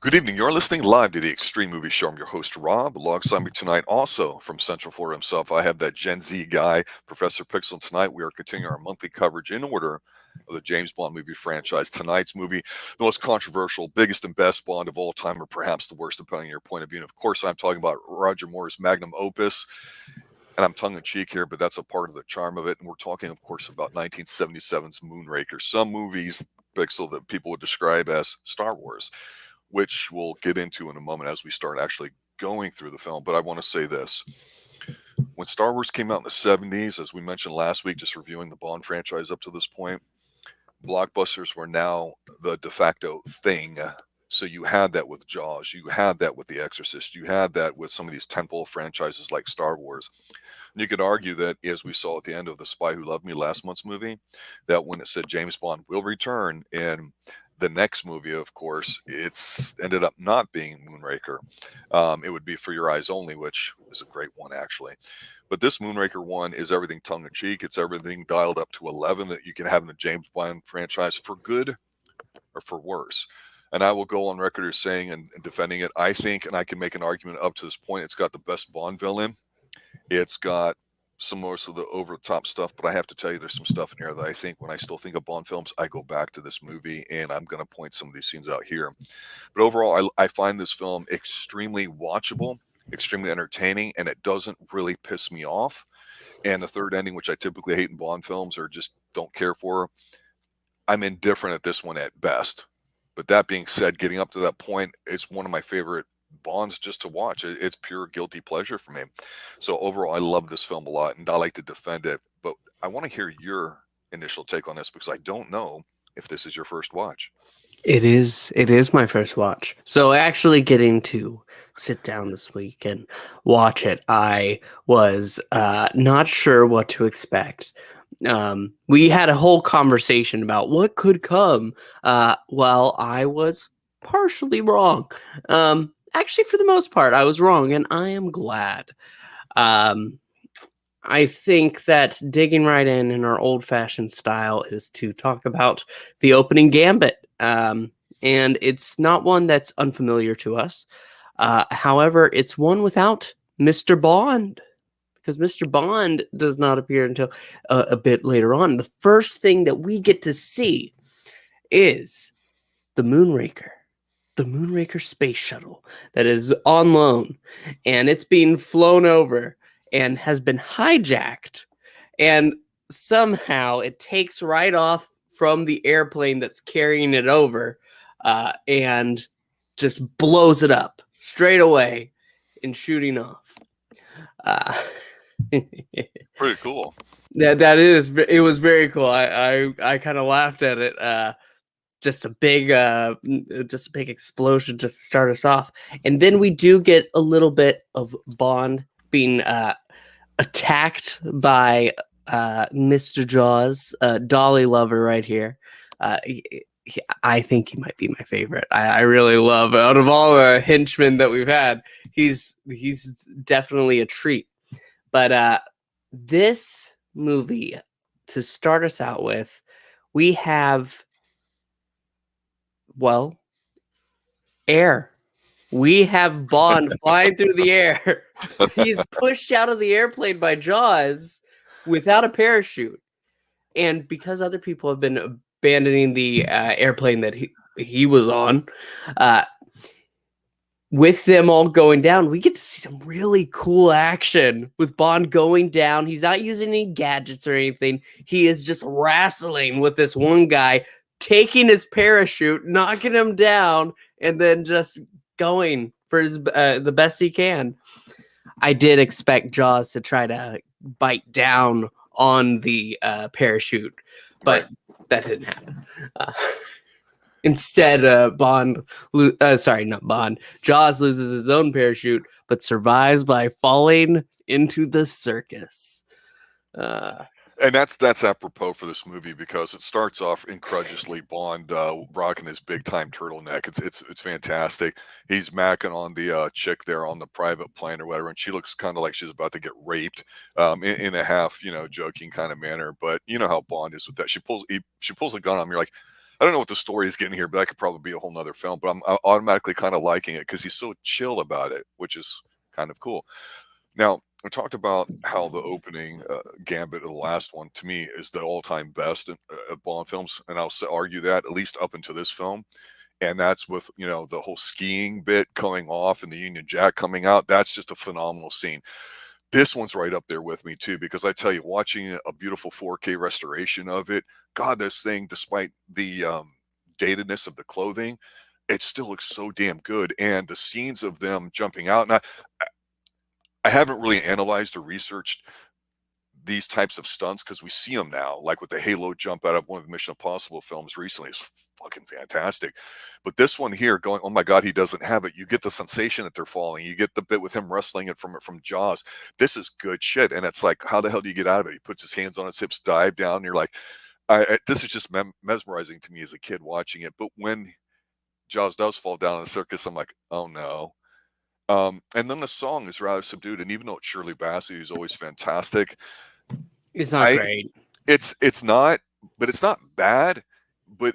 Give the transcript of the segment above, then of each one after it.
Good evening. You're listening live to the Xtreme Movie Show. I'm your host, Rob. Alongside me tonight, also from Central Florida himself, I have that Gen Z guy, Professor Pixel. Tonight, we are continuing our monthly coverage in order of the James Bond movie franchise. Tonight's movie, the most controversial, biggest and best Bond of all time, or perhaps the worst, depending on your point of view. And of course, I'm talking about Roger Moore's magnum opus. And I'm tongue-in-cheek here, but that's a part of the charm of it. And we're talking, of course, about 1977's Moonraker. Some movies, Pixel, that people would describe as Star Wars, which we'll get into in a moment as we start actually going through the film. But I want to say this. When Star Wars came out in the 70s, as we mentioned last week, just reviewing the Bond franchise up to this point, blockbusters were now the de facto thing. So you had that with Jaws, you had that with The Exorcist, you had that with some of these tentpole franchises like Star Wars. And you could argue that, as we saw at the end of The Spy Who Loved Me last month's movie, that when it said James Bond will return in the next movie, of course, it's ended up not being Moonraker. It would be For Your Eyes Only, which is a great one, actually. But this Moonraker one is everything tongue-in-cheek. It's everything dialed up to 11 that you can have in a James Bond franchise, for good or for worse. And I will go on record as saying and defending it. I think, and I can make an argument up to this point, it's got the best Bond villain. It's got some most of the over-the-top stuff, but I have to tell you, there's some stuff in here that I think, when I still think of Bond films, I go back to this movie, and I'm going to point some of these scenes out here. But overall, I find this film extremely watchable, extremely entertaining, and it doesn't really piss me off. And the third ending, which I typically hate in Bond films or just don't care for, I'm indifferent at this one at best. But that being said, getting up to that point, it's one of my favorite Bonds just to watch. It's pure guilty pleasure for me. So overall, I love this film a lot, and I like to defend it. But I want to hear your initial take on this, because I don't know if this is your first watch. It is my first watch. So actually getting to sit down this week and watch it, I was not sure what to expect. We had a whole conversation about what could come. Well, I was partially wrong. Actually, for the most part, I was wrong, and I am glad. I think that digging right in our old-fashioned style is to talk about the opening gambit. And it's not one that's unfamiliar to us. However, it's one without Mr. Bond, because Mr. Bond does not appear until a bit later on. The first thing that we get to see is the Moonraker space shuttle that is on loan, and it's being flown over and has been hijacked, and somehow it takes right off from the airplane that's carrying it over, and just blows it up straight away in shooting off. Pretty cool. It was very cool. I kind of laughed at it. Just a big explosion just to start us off, and then we do get a little bit of Bond being attacked by Mr. Jaws, Dolly Lover right here. I think he might be my favorite. I really love, out of all the henchmen that we've had, he's definitely a treat. But this movie, to start us out with, we have, well, air. We have Bond flying through the air. He's pushed out of the airplane by Jaws without a parachute. And because other people have been abandoning the airplane that he was on, with them all going down, we get to see some really cool action with Bond going down. He's not using any gadgets or anything. He is just wrestling with this one guy, taking his parachute, knocking him down, and then just going for his the best he can. I did expect Jaws to try to bite down on the parachute, but that didn't happen. Instead, Jaws loses his own parachute, but survives by falling into the circus. And that's apropos for this movie, because it starts off incredulously Bond rocking his big time turtleneck. It's fantastic. He's macking on the chick there on the private plane or whatever, and she looks kind of like she's about to get raped, in a half joking kind of manner. But you know how Bond is with that. She pulls a gun on him. You're like, I don't know what the story is getting here, but that could probably be a whole nother film. But I'm automatically kind of liking it because he's so chill about it, which is kind of cool. Now, we talked about how the opening gambit of the last one, to me, is the all-time best of Bond films, and I'll argue that at least up until this film. And that's with the whole skiing bit going off and the Union Jack coming out. That's just a phenomenal scene. This one's right up there with me too, because I tell you, watching a beautiful 4K restoration of it, God, this thing, despite the datedness of the clothing, it still looks so damn good. And the scenes of them jumping out, and I haven't really analyzed or researched these types of stunts because we see them now, like with the Halo jump out of one of the Mission Impossible films recently, is fucking fantastic. But this one here, going, oh my God, he doesn't have it. You get the sensation that they're falling. You get the bit with him wrestling it from Jaws. This is good shit, and it's like, how the hell do you get out of it? He puts his hands on his hips, dive down. And you're like, this is just mesmerizing to me as a kid watching it. But when Jaws does fall down in the circus, I'm like, oh no. And then the song is rather subdued, and even though it's Shirley Bassey, who's always fantastic, It's not great. It's not, but it's not bad. But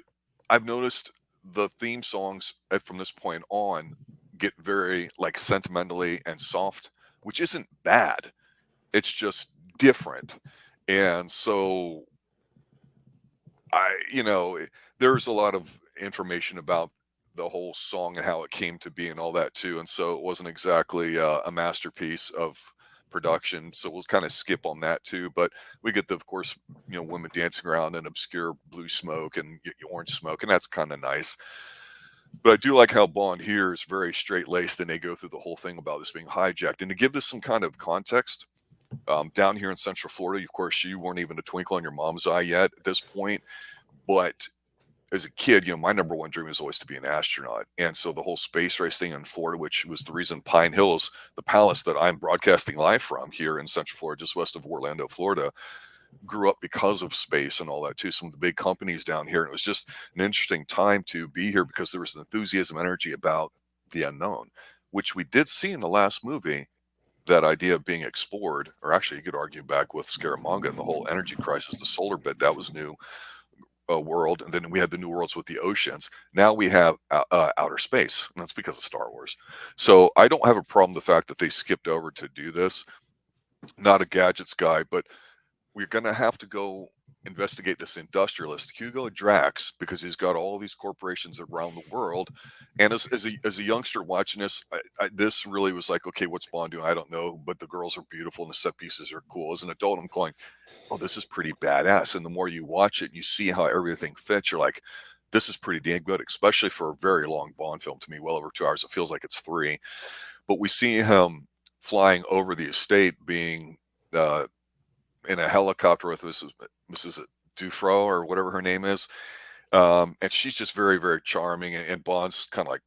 I've noticed the theme songs from this point on get very like sentimentally and soft, which isn't bad. It's just different, and so there's a lot of information about the whole song and how it came to be and all that too. And so it wasn't exactly a masterpiece of production. So we'll kind of skip on that too. But we get of course, women dancing around in obscure blue smoke and orange smoke, and that's kind of nice. But I do like how Bond here is very straight laced, and they go through the whole thing about this being hijacked. And to give this some kind of context, down here in Central Florida, of course, you weren't even a twinkle in your mom's eye yet at this point. But as a kid, my number one dream was always to be an astronaut. And so the whole space race thing in Florida, which was the reason Pine Hills, the palace that I'm broadcasting live from here in Central Florida, just west of Orlando, Florida, grew up because of space and all that too. Some of the big companies down here. And it was just an interesting time to be here because there was an enthusiasm, energy about the unknown, which we did see in the last movie. That idea of being explored, or actually you could argue back with Scaramanga and the whole energy crisis, the solar bit, that was new. World, and then we had the new worlds with the oceans. Now we have outer space, and that's because of Star Wars. So I don't have a problem with the fact that they skipped over to do this. Not a gadgets guy, but we're going to have to go investigate this industrialist Hugo Drax because he's got all these corporations around the world. And as a youngster watching this, this really was like, okay, what's Bond doing? I don't know, but the girls are beautiful and the set pieces are cool. As an adult, I'm going, oh, this is pretty badass. And the more you watch it and you see how everything fits, you're like, this is pretty damn good, especially for a very long Bond film to me, well over 2 hours. It feels like it's 3. But we see him flying over the estate being in a helicopter with Mrs. Dufro or whatever her name is. And she's just very, very charming. And Bond's kind of like,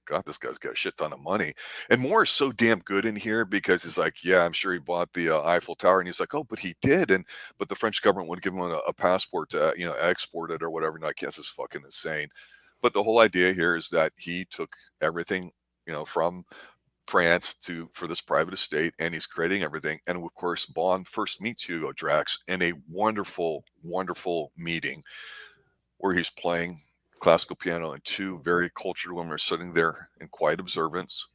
God, this guy's got a shit ton of money. And Moore is so damn good in here because he's like, yeah, I'm sure he bought the Eiffel Tower. And he's like, oh, but he did. But the French government wouldn't give him a passport to, export it or whatever. And I guess it's fucking insane. But the whole idea here is that he took everything, from France for this private estate, and he's creating everything. And of course, Bond first meets Hugo Drax in a wonderful, wonderful meeting where he's playing classical piano and 2 very cultured women are sitting there in quiet observance.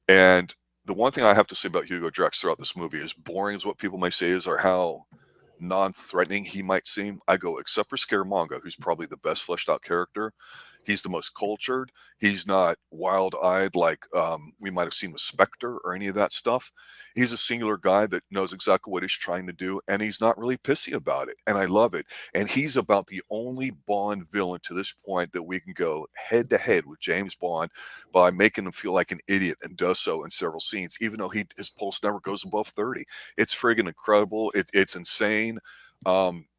And the one thing I have to say about Hugo Drax throughout this movie, as boring as what people may say is, or how non-threatening he might seem, I go, except for Scaramanga, who's probably the best fleshed out character. He's the most cultured. He's not wild-eyed like we might have seen with Spectre or any of that stuff. He's a singular guy that knows exactly what he's trying to do, and he's not really pissy about it. And I love it. And he's about the only Bond villain to this point that we can go head-to-head with James Bond by making him feel like an idiot, and does so in several scenes, even though his pulse never goes above 30. It's friggin' incredible. It's insane.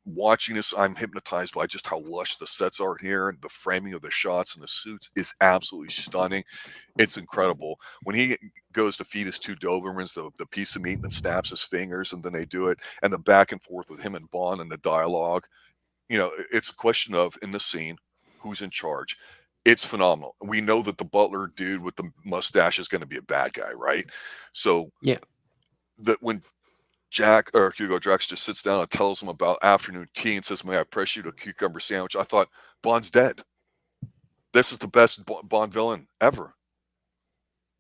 Watching this, I'm hypnotized by just how lush the sets are here, and the framing of the shots and the suits is absolutely stunning. It's incredible. When he goes to feed his 2 Dobermans the piece of meat and then snaps his fingers, and then they do it, and the back and forth with him and Bond and the dialogue, it's a question of, in the scene, who's in charge. It's phenomenal. We know that the butler dude with the mustache is going to be a bad guy, right? So Yeah. that when Jack or Hugo Drax just sits down and tells him about afternoon tea and says, "May I press you to a cucumber sandwich?" I thought Bond's dead. This is the best Bond villain ever.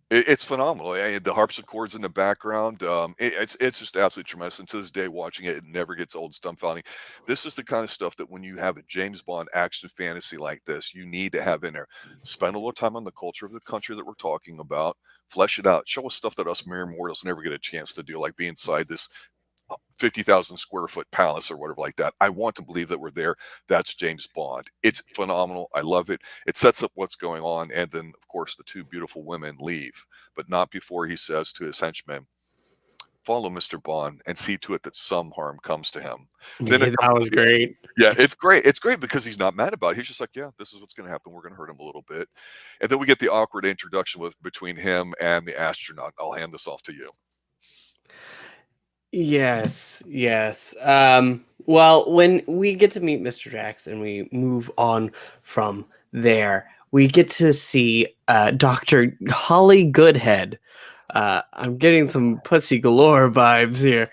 It's phenomenal. The harpsichords in the background. It's just absolutely tremendous. And to this day, watching it, it never gets old, dumbfounding. This is the kind of stuff that when you have a James Bond action fantasy like this, you need to have in there. Spend a little time on the culture of the country that we're talking about. Flesh it out. Show us stuff that us mere mortals never get a chance to do, like be inside this 50,000 square foot palace or whatever like that. I want to believe that we're there. That's James Bond. It's phenomenal. I love it. It sets up what's going on. And then, of course, the two beautiful women leave, but not before he says to his henchmen, "Follow Mr. Bond and see to it that some harm comes to him." Then Yeah, that was great. yeah, it's great. It's great because he's not mad about it. He's just like, yeah, this is what's going to happen. We're going to hurt him a little bit. And then we get the awkward introduction between him and the astronaut. I'll hand this off to you. Yes, yes. Well, when we get to meet Mr. Drax and we move on from there, we get to see Dr. Holly Goodhead. I'm getting some pussy galore vibes here.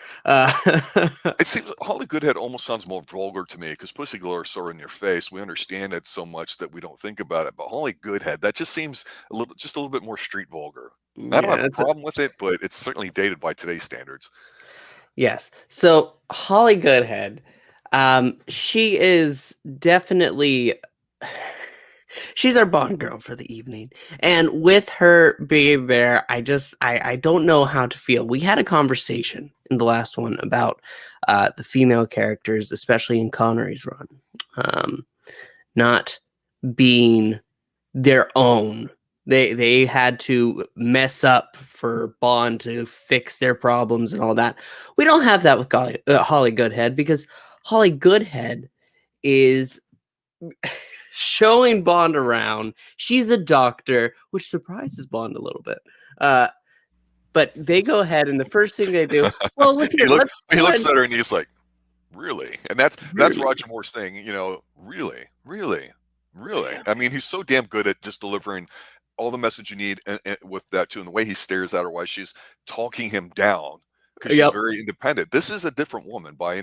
It seems Holly Goodhead almost sounds more vulgar to me because Pussy Galore is so in your face. We understand it so much that we don't think about it. But Holly Goodhead, that just seems just a little bit more street vulgar. I don't Yeah, have a problem with it, but it's certainly dated by today's standards. yes. So Holly Goodhead, she is definitely she's our Bond girl for the evening. And with her being there, I don't know how to feel. We had a conversation in the last one about the female characters, especially in Connery's run, not being their own. They had to mess up for Bond to fix their problems and all that. We don't have that with Holly Goodhead, because Holly Goodhead is showing Bond around. She's a doctor, which surprises Bond a little bit. But they go ahead, and the first thing they do, well, look he, at he looks at her and he's like, "Really?" And that's really? Roger Moore's thing, really, really, really. I mean, he's so damn good at just delivering all the message you need, and with that too, and the way he stares at her while she's talking him down because she's Yep, very independent. This is a different woman by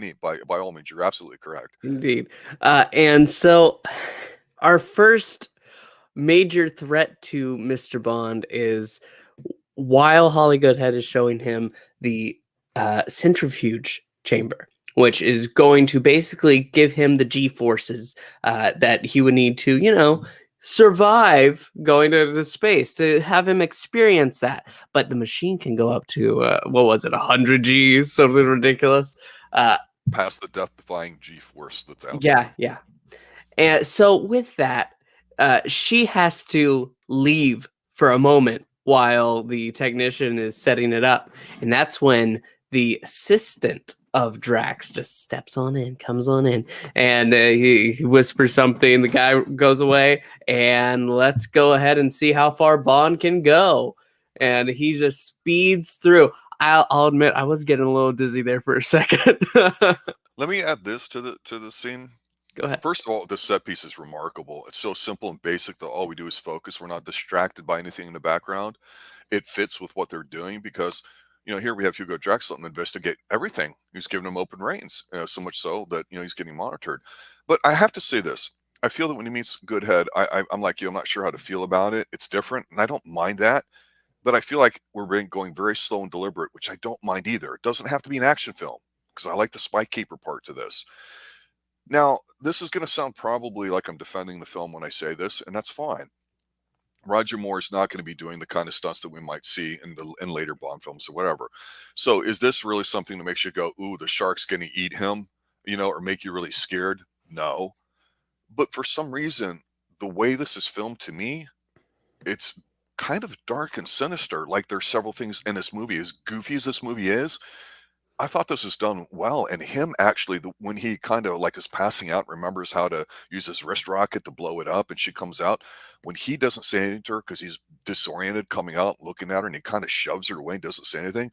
all means. You're absolutely correct. indeed. And so our first major threat to Mr. Bond is while Holly Goodhead is showing him the centrifuge chamber, which is going to basically give him the G-forces that he would need to, survive going into space, to have him experience that. But the machine can go up to, what was it, 100 Gs, something ridiculous. Past the death-defying G-force that's out Yeah, there. yeah. And so with that, she has to leave for a moment while the technician is setting it up. And that's when the assistant of Drax just steps on in, comes on in, and he whispers something. The guy goes away, and let's go ahead and see how far Bond can go. And he just speeds through. I'll admit, I was getting a little dizzy there for a second. Let me add this to the scene. Go ahead. First of all, the set piece is remarkable. It's so simple and basic that all we do is focus. We're not distracted by anything in the background. It fits with what they're doing because, here we have Hugo Drax letting him investigate everything. He's giving him open reins, so much so that, he's getting monitored. But I have to say this. I feel that when he meets Goodhead, I'm like you. I'm not sure how to feel about it. It's different, and I don't mind that. But I feel like we're going very slow and deliberate, which I don't mind either. It doesn't have to be an action film because I like the spy caper part to this. Now, this is going to sound probably like I'm defending the film when I say this, and that's fine. Roger Moore is not going to be doing the kind of stunts that we might see in later Bond films or whatever. So, is this really something that makes you go, "Ooh, the shark's going to eat him," or make you really scared? No. But for some reason, the way this is filmed to me, it's kind of dark and sinister. Like there's several things in this movie, as goofy as this movie is, I thought this was done well, and him actually, when he kind of like is passing out, remembers how to use his wrist rocket to blow it up, and she comes out. When he doesn't say anything to her because he's disoriented, coming out, looking at her, and he kind of shoves her away and doesn't say anything.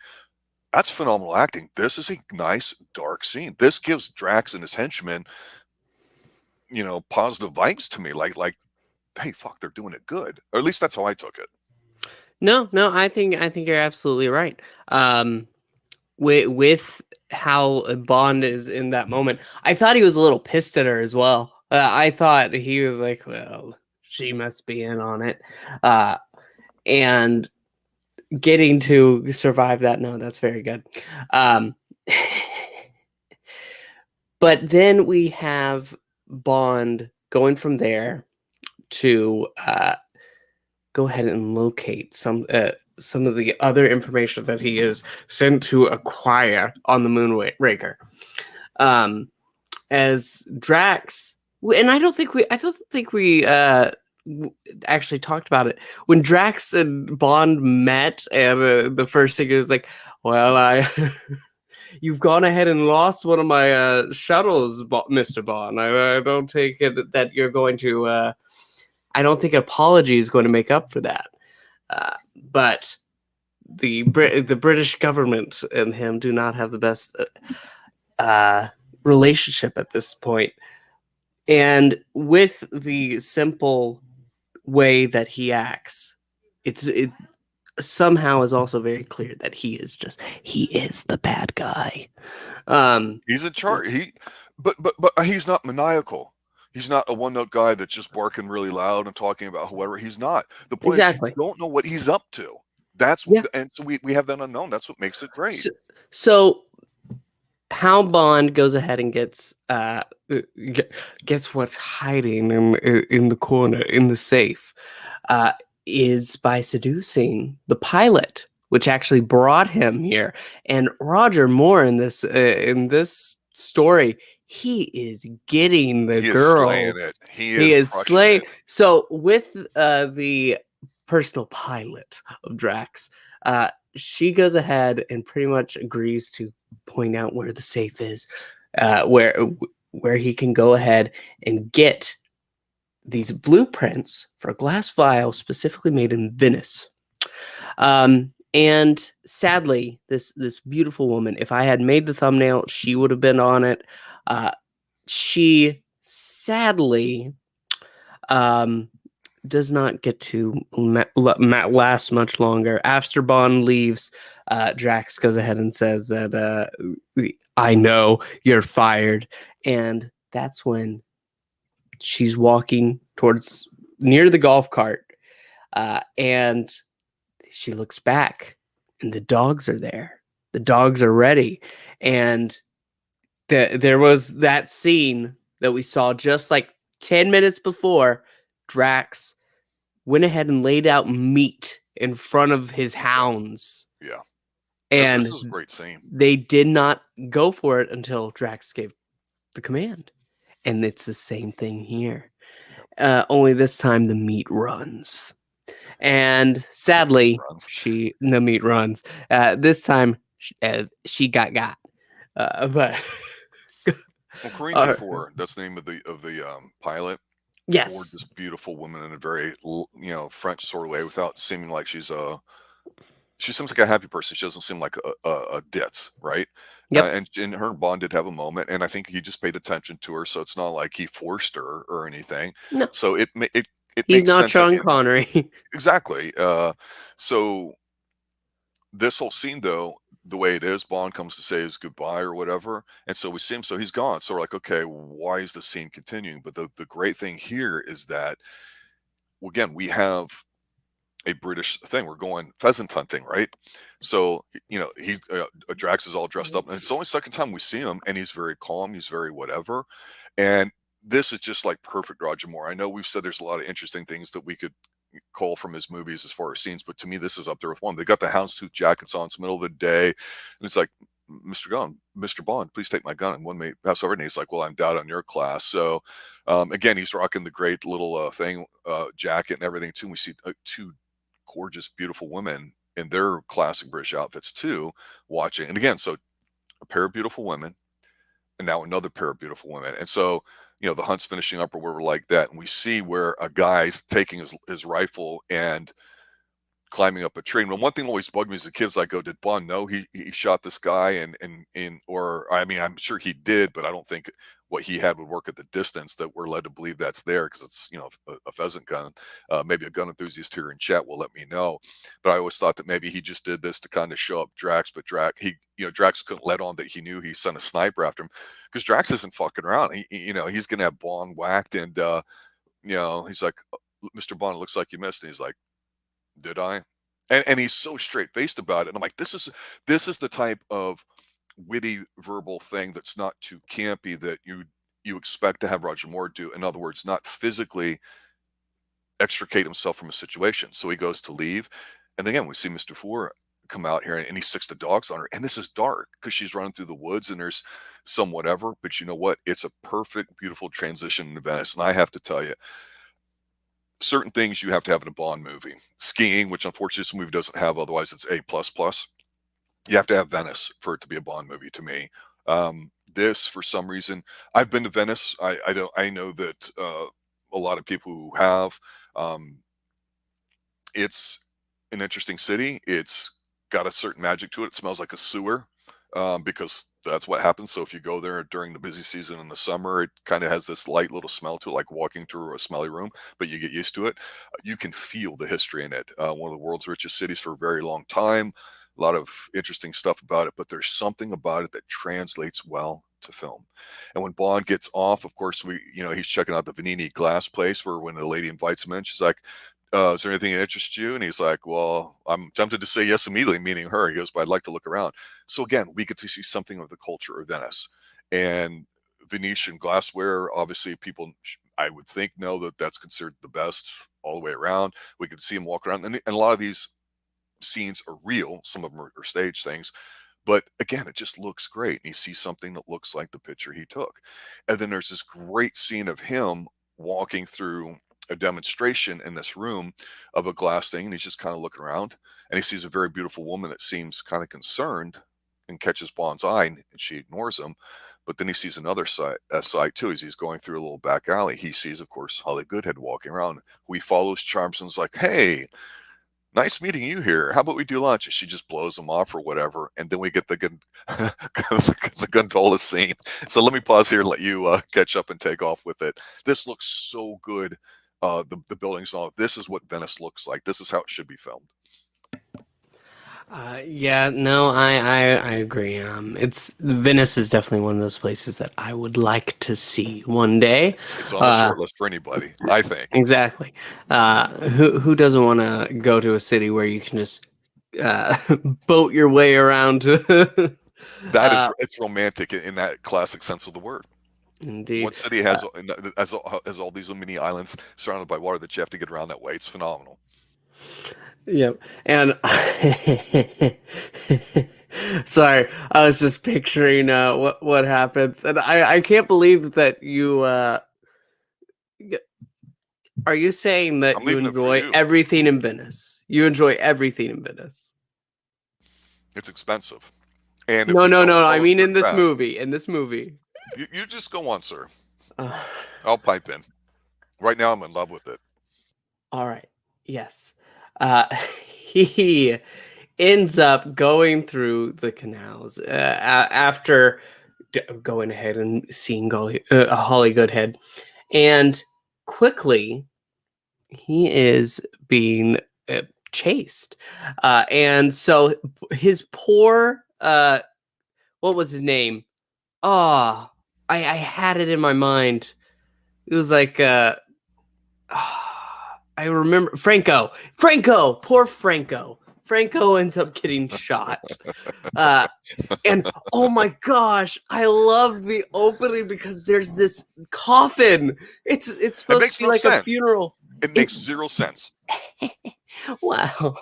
That's phenomenal acting. This is a nice dark scene. This gives Drax and his henchmen, positive vibes to me. Like, hey, fuck, they're doing it good. Or at least that's how I took it. No, I think you're absolutely right. with how Bond is in that moment, I thought he was a little pissed at her as well. I thought he was like, well, she must be in on it. And getting to survive that, no, that's very good. But then we have Bond going from there to go ahead and locate some of the other information that he is sent to acquire on the Moonraker. As Drax, and I don't think we actually talked about it when Drax and Bond met, and the first thing is like, well, you've gone ahead and lost one of my shuttles, Mr. Bond. I don't take it that you're going to. I don't think apology is going to make up for that. But the British government and him do not have the best relationship at this point. And with the simple way that he acts, it somehow is also very clear that he is the bad guy. He's in charge. But he's not maniacal. He's not a one-note guy that's just barking really loud and talking about whoever. He's not. The point is you don't know what he's up to. And so we have that unknown. That's what makes it great. So how Bond goes ahead and gets what's hiding in the corner in the safe is by seducing the pilot, which actually brought him here. And Roger Moore in this story, he is getting the girl. Is slaying it. He is slaying. So with the personal pilot of Drax, she goes ahead and pretty much agrees to point out where the safe is, where he can go ahead and get these blueprints for a glass vial specifically made in Venice. And sadly, this beautiful woman, if I had made the thumbnail, she would have been on it. She sadly does not get to last much longer. After Bond leaves, Drax goes ahead and says that I know you're fired. And that's when she's walking towards near the golf cart, and she looks back, and the dogs are there. The dogs are ready. And there was that scene that we saw just like 10 minutes before. Drax went ahead and laid out meat in front of his hounds. Yeah. And this is a great scene. They did not go for it until Drax gave the command. And it's the same thing here. Only this time the meat runs. And sadly, the meat runs. This time she got. But well, Corinne before, that's the name of the pilot. Yes. Gorgeous, beautiful woman in a very French sort of way, without seeming like she seems like a happy person. She doesn't seem like a ditz, right? Yep. And her and Bond did have a moment, and I think he just paid attention to her, so it's not like he forced her or anything. No. So it he's makes not sense Sean Connery. Exactly. So this whole scene, though, the way it is, Bond comes to say his goodbye or whatever, and so we see him, so he's gone. So we're like, okay, why is the scene continuing? But the great thing here is that, again, we have a British thing. We're going pheasant hunting, right? So he Drax is all dressed up, and it's only the second time we see him, and he's very calm, he's very whatever, and this is just like perfect Roger Moore. I know we've said there's a lot of interesting things that we could call from his movies as far as scenes, but to me this is up there with one. They got the houndstooth jackets on, it's middle of the day, and it's like, Mr. Bond, please take my gun. And one may pass over, and he's like, well, I'm down on your class. So again, he's rocking the great little jacket and everything too. And we see two gorgeous, beautiful women in their classic British outfits too, watching. And again, so a pair of beautiful women, and now another pair of beautiful women. And so, the hunt's finishing up or whatever like that. And we see where a guy's taking his rifle and climbing up a tree. And one thing always bugged me as a kid is I go, did Bond know he shot this guy? Or I mean, I'm sure he did, but I don't think what he had would work at the distance, that we're led to believe that's there because it's, a pheasant gun. Maybe a gun enthusiast here in chat will let me know. But I always thought that maybe he just did this to kind of show up Drax, but Drax couldn't let on that he knew he sent a sniper after him, because Drax isn't fucking around. He's gonna have Bond whacked, and he's like, Mr. Bond, it looks like you missed. And he's like, did I? And he's so straight faced about it. And I'm like, this is the type of witty verbal thing that's not too campy that you expect to have Roger Moore do. In other words, not physically extricate himself from a situation. So he goes to leave, and then again we see Mr. Four come out here, and he sticks the dogs on her, and this is dark because she's running through the woods and there's some whatever. But you know what? It's a perfect, beautiful transition into Venice. And I have to tell you, certain things you have to have in a Bond movie. Skiing, which unfortunately this movie doesn't have, otherwise it's A++. You have to have Venice for it to be a Bond movie to me. This, for some reason, I've been to Venice. I know that a lot of people who have. It's an interesting city. It's got a certain magic to it. It smells like a sewer, because that's what happens. So if you go there during the busy season in the summer, it kind of has this light little smell to it, like walking through a smelly room, but you get used to it. You can feel the history in it. One of the world's richest cities for a very long time. A lot of interesting stuff about it, but there's something about it that translates well to film. And when Bond gets off, of course, he's checking out the Venini glass place, where when the lady invites him in, she's like, is there anything that interests you? And he's like, well, I'm tempted to say yes immediately, meaning her. He goes, but I'd like to look around. So again, we get to see something of the culture of Venice. And Venetian glassware, obviously people, I would think, know that that's considered the best all the way around. We could see him walk around, and a lot of these scenes are real. Some of them are stage things. But again, it just looks great. And you see something that looks like the picture he took. And then there's this great scene of him walking through a demonstration in this room of a glass thing, and he's just kind of looking around, and he sees a very beautiful woman that seems kind of concerned and catches Bond's eye, and she ignores him. But then he sees another side too. As he's going through a little back alley, he sees, of course, Holly Goodhead walking around, who he follows, charms, and is like, hey, nice meeting you here. How about we do lunch? And she just blows him off or whatever. And then we get the gondola scene. So let me pause here and let you catch up and take off with it. This looks so good. The buildings and all. This is what Venice looks like. This is how it should be filmed. Yeah, no, I agree. Venice is definitely one of those places that I would like to see one day. It's on the short list for anybody, I think. Exactly. Who doesn't want to go to a city where you can just boat your way around? It's romantic in that classic sense of the word. Indeed. What city has all these mini islands surrounded by water that you have to get around that way? It's phenomenal. Yep. And sorry, I was just picturing what happens, and I can't believe that you are you saying that you enjoy everything in Venice? You enjoy everything in Venice. It's expensive. And no. I mean, in this movie. You just go on, sir. I'll pipe in. Right now, I'm in love with it. All right. Yes. He ends up going through the canals after going ahead and seeing Holly Goodhead. And quickly, he is being chased. And so his poor... what was his name? Oh, I had it in my mind. It was like I remember Franco, poor Franco. Franco ends up getting shot. And oh my gosh, I love the opening because there's this coffin. It's supposed to be like a funeral. It makes zero sense. Wow.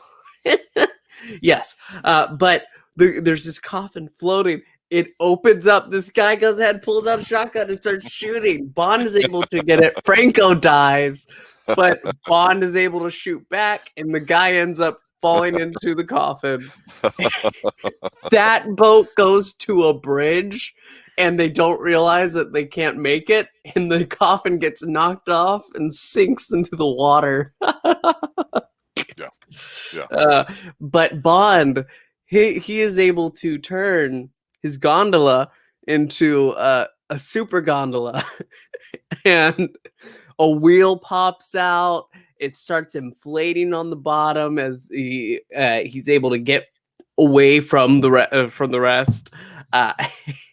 Yes. But there's this coffin floating. It opens up. This guy goes ahead, pulls out a shotgun, and starts shooting. Bond is able to get it. Franco dies, but Bond is able to shoot back, and the guy ends up falling into the coffin. That boat goes to a bridge, and they don't realize that they can't make it, and the coffin gets knocked off and sinks into the water. Yeah. But Bond, he is able to turn his gondola into a super gondola and a wheel pops out. It starts inflating on the bottom as he's able to get away from the rest, uh,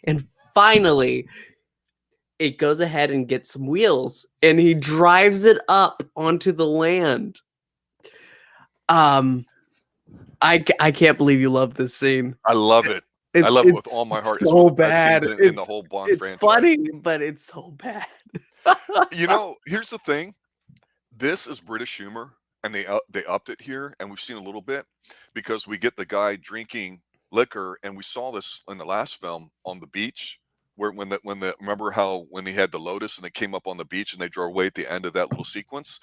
and finally it goes ahead and gets some wheels, and he drives it up onto the land. I can't believe you love this scene. I love it. I love it with all my heart. It's one So of the best bad. scenes in the whole Bond It's franchise. funny, but it's so bad. You know, here's the thing. This is British humor, and they upped it here, and we've seen a little bit because we get the guy drinking liquor, and we saw this in the last film on the beach, where when the remember how when he had the Lotus and it came up on the beach and they drove away at the end of that little sequence.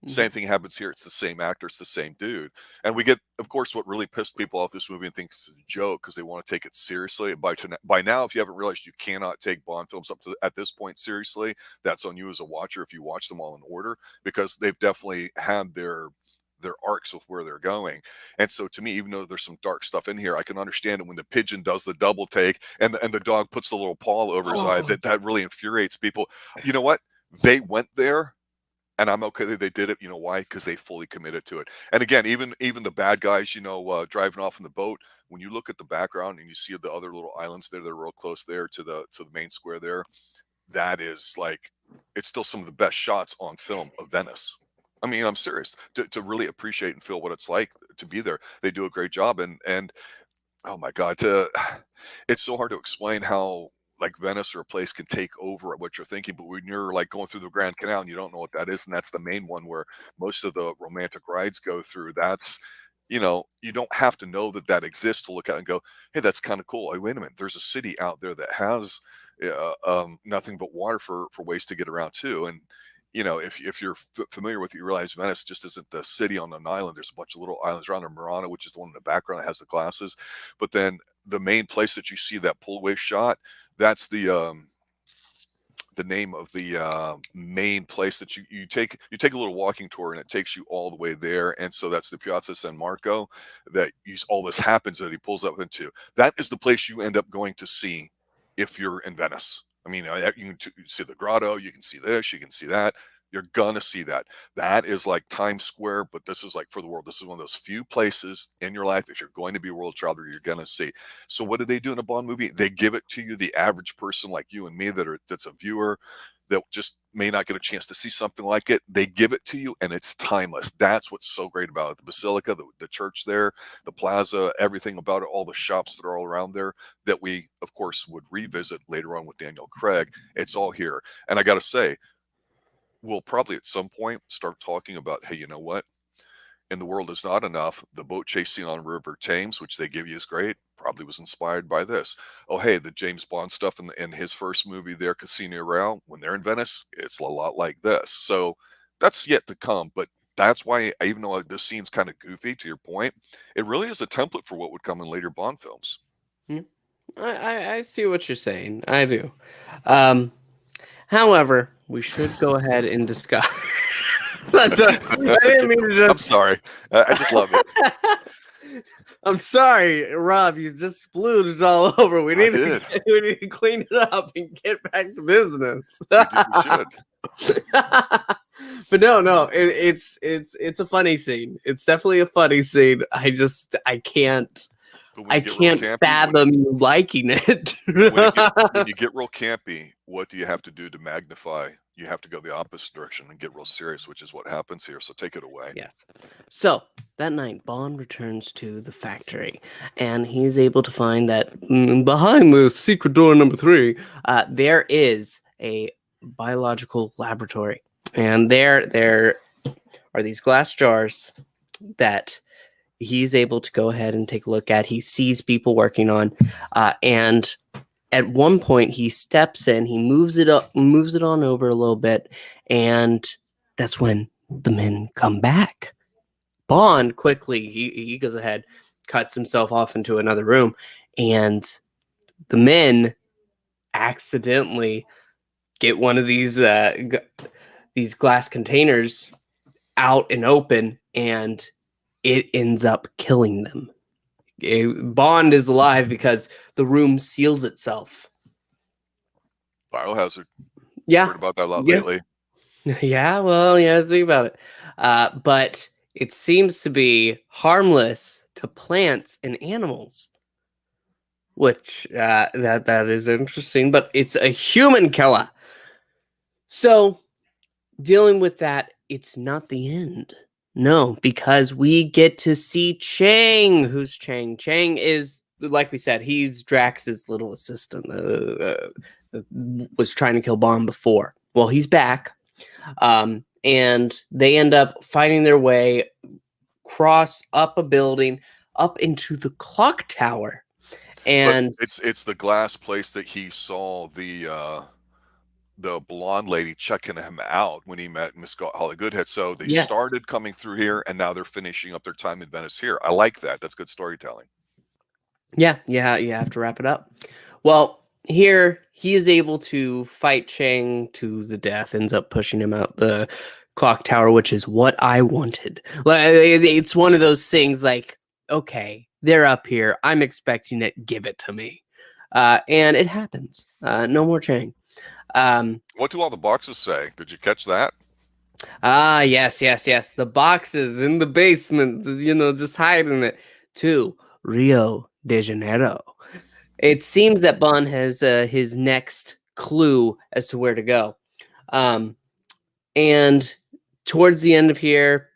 Same thing happens here. It's the same actor. It's the same dude. And we get, of course, what really pissed people off this movie and thinks it's a joke because they want to take it seriously. And by now, if you haven't realized you cannot take Bond films up to at this point seriously, that's on you as a watcher if you watch them all in order, because they've definitely had their arcs with where they're going. And so to me, even though there's some dark stuff in here, I can understand it when the pigeon does the double take and the dog puts the little paw over his eye. That really infuriates people. You know what? They went there. And I'm okay that they did it. You know why? Because they fully committed to it. And again, even the bad guys, driving off in the boat. When you look at the background and you see the other little islands there, they're real close there to the main square there. That is like, it's still some of the best shots on film of Venice. I mean, I'm serious. To really appreciate and feel what it's like to be there, they do a great job. And oh my God, it's so hard to explain how like Venice or a place can take over at what you're thinking. But when you're like going through the Grand Canal and you don't know what that is, and that's the main one where most of the romantic rides go through, that's, you don't have to know that that exists to look at it and go, hey, that's kind of cool. Oh, wait a minute, there's a city out there that has nothing but water for ways to get around too. And if you're familiar with it, you realize Venice just isn't the city on an island. There's a bunch of little islands around there. Murano, which is the one in the background that has the glasses. But then the main place that you see that pull away shot, that's the name of the main place that you take a little walking tour, and it takes you all the way there. And so that's the Piazza San Marco that all this happens that he pulls up into. That is the place you end up going to see if you're in Venice. I mean, you can see the grotto, you can see this, you can see that. You're gonna see that. That is like Times Square, but this is like for the world. This is one of those few places in your life, if you're going to be a world traveler, you're gonna see. So what do they do in a Bond movie? They give it to you, the average person like you and me that's a viewer that just may not get a chance to see something like it. They give it to you, and it's timeless. That's what's so great about it. The Basilica, the church there, the plaza, everything about it, all the shops that are all around there that we, of course, would revisit later on with Daniel Craig. It's all here. And I got to say, we'll probably at some point start talking about, hey, you know what? In the World Is Not Enough, the boat chase scene on River Thames, which they give you is great, probably was inspired by this. Oh, hey, the James Bond stuff in his first movie there, Casino Royale, when they're in Venice, it's a lot like this. So that's yet to come. But that's why, even though this scene's kind of goofy, to your point, it really is a template for what would come in later Bond films. I see what you're saying. I do. However, we should go ahead and discuss. I didn't mean to just. I'm sorry. I just love it. I'm sorry, Rob. You just splooged all over. We need to clean it up and get back to business. We should. But no. It's a funny scene. It's definitely a funny scene. I can't fathom you liking it. when you get real campy, what do you have to do to magnify? You have to go the opposite direction and get real serious, which is what happens here. So take it away. Yes. So that night, Bond returns to the factory, and he's able to find that behind the secret door number 3, there is a biological laboratory, and there are these glass jars that he's able to go ahead and take a look at. He sees people working on, and at one point he steps in, he moves it on over a little bit, and that's when the men come back. Bond quickly, he goes ahead, cuts himself off into another room, and the men accidentally get one of these glass containers out and open, and it ends up killing them. Bond is alive because the room seals itself. Biohazard. Yeah. Heard about that a lot Yeah. lately. Yeah, well, yeah, think about it. But it seems to be harmless to plants and animals, which that is interesting. But it's a human killer. So dealing with that, it's not the end. No, because we get to see Chang. Who's Chang? Chang is, like we said, he's Drax's little assistant. Was trying to kill Bond before. Well, he's back. And they end up finding their way cross up a building up into the clock tower. And But it's the glass place that he saw the blonde lady checking him out when he met Miss Holly Goodhead. So they yes, started coming through here, and now they're finishing up their time in Venice here. I like that. That's good storytelling. yeah, you have to wrap it up. Well, here he is able to fight Chang to the death, ends up pushing him out the clock tower, which is what I wanted. Like, it's one of those things like, okay, they're up here. I'm expecting it. Give it to me. And it happens. No more Chang. What do all the boxes say? Did you catch that? Yes. The boxes in the basement, just hiding it. To Rio de Janeiro. It seems that Bond has his next clue as to where to go. And towards the end of here,